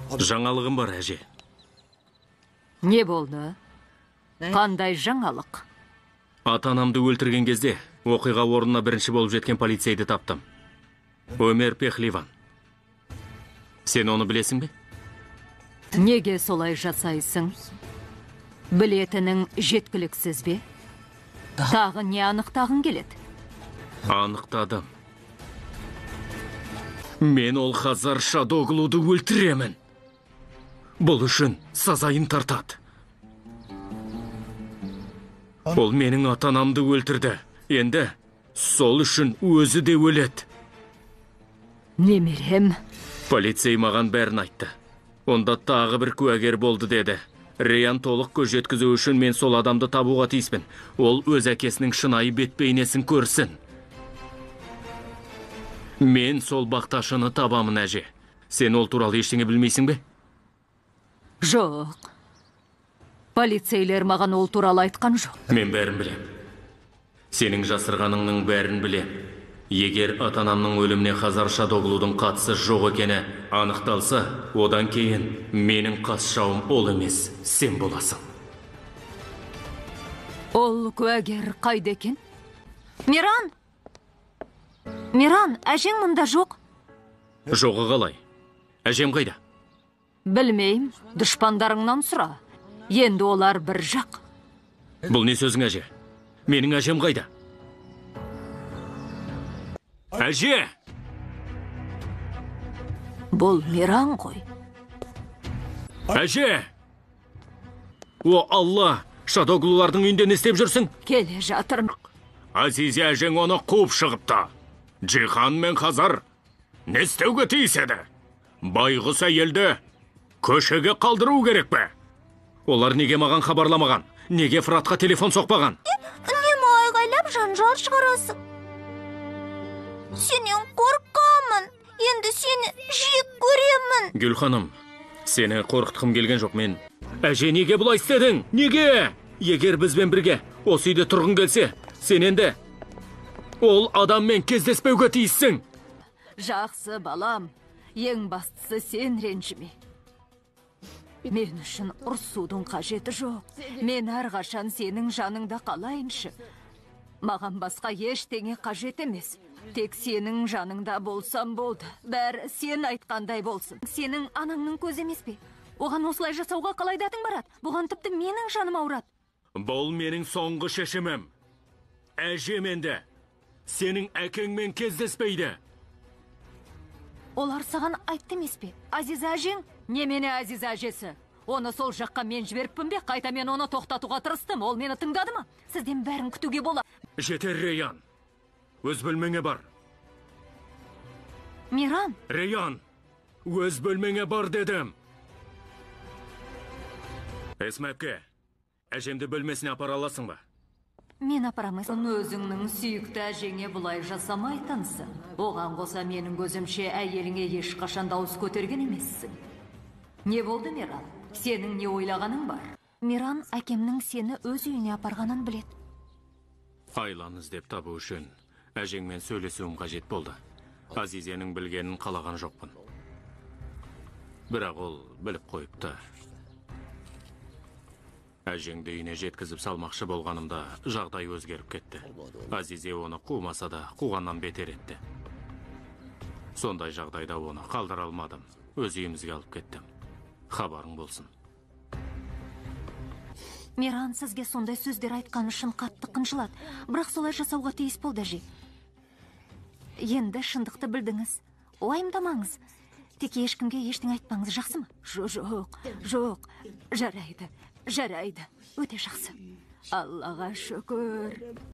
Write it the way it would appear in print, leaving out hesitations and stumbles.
Жаңалығым бар, әже. Не болды? Қандай жаңалық? Ата-анамды өлтірген кезде оқиға орнына бірінші болып жеткен полицейді таптым. Өмер Пехливан. Сен оны білесің бе? Неге солай жасайсың? Білетінің жеткіліксіз бе? Тағы не анықтағың келеді? Анықтадым. Мен ол Хазар Шадоглуды өлтіремін. Бұл үшін сазайын тартады. Ол менің ата-анамды өлтірді. Енді сол үшін өзі де өледі. Немерем. Полицей маған бәрін айтты. Онда тағы бір куәгер болды деді. Рейан толық көз жеткізу үшін мен сол адамды табуға тиіспін. Ол өз әкесінің шынайы бет-бейнесін көрсін. Мен сол бақташыны табамын, әже. Сен ол туралы ештеңе білмейсің бе? Жоқ. Полицейлер маған ол туралы айтқан жоқ. Мен бәрін білем. Сенің жасырғаныңның бәрін білем. Егер ата-анамның өліміне Хазар Шадоглудың қатысы жоқ екені анықталса, одан кейін менің қас жауым ол емес, сен боласың. Ол куәгер қайда екен? Миран! Миран, әжең мұнда жоқ? Жоғы қалай? Әжем қайда? Білмейм, дұшпандарыңнан сұра. Енді олар бір жақ. Бұл не сөзің, әже? Менің әжем қайда? Әже! Бұл Миран ғой. Әже! О, Алла! Шадоглулардың үйінде не істеп жүрсің? Келе жатырмын. Азизе әжең оны қуып шығыпты. Джихан мен Хазар не істеуге тиіс еді? Байғұс әйелді көшеге қалдыру керек пе? Олар неге маған хабарламаған? Неге Фратқа телефон соқпаған? Үнемі айғайлап жанжал шығарасың. Сенен қорқамын. Енді сені жек көремін. Гүл ханым, сені қорқытқым келген жоқ мен. Әже, неге бұлай істедің? Неге? Егер бізбен бірге осы үйде тұрғың келсе, сен енді ол адаммен кездеспеуге тиіссің. Жақсы, балам. Ең бастысы сен ренжіме. Мен үшін ұрсудың қажеті жоқ. Мен әрқашан сенің жаныңда қалайыншы. Маған басқа ештеңе қажет емес. Тек сенің жаныңда болсам болды. Бәрі сен айтқандай болсын. Сенің анаңның көзі емес пе? Оған осылай жасауға қалай дәтің барады? Бұған тіпті менің жаным ауырады. Бұл менің соңғы шешімім. Әжем енді сенің әкеңмен кездеспейді. Олар саған айтты емес пе? Азиза әжең? Немене Азиза әжесі? Оны сол жаққа мен жіберіппін бе? Қайта мен оны тоқтатуға тырыстым. Ол мені тыңдады ма? Сізден бәрін күтуге болады. Жетер, Рейан. Өз бөлмеңе бар. Миран. Рейан, өз бөлмеңе бар дедім. Эсмәпке, әжемді бөлмесіне апара аласың ба? Мен апарамайсың. Өзіңнің сүйікті әжеңе бұлай жасамайтынсың. Оған қоса менің көзімше әйеліңе ешқашан дауыс көтерген емессің. Не болды, Миран? Сенің не ойлағаның бар? Миран әкемнің сені өз үйіне апарғанын біледі. Айланы іздеп табу үшін әжеңмен сөйлесуім қажет болды. Азизенің білгенін қалаған жоқпын. Бірақ ол біліп қойыпты. Әжеңді үйіне жеткізіп салмақшы болғанымда жағдай өзгеріп кетті. Азизе оны қумаса да қуғаннан бетер етті. Сондай жағдайда оны қалдыра алмадым. Өз үйімізге алып кеттім. Хабарың болсын. Миран сізге сондай сөздер айтқан үшін қатты қынжылады. Бірақ солай жасауға тиіс болды, әже. Енді шындықты білдіңіз. Уайымдамаңыз. Тек ешкімге ештеңе айтпаңыз, жақсы ма? Жоқ. Жарайды. Өте жақсы. Аллаға шүкір.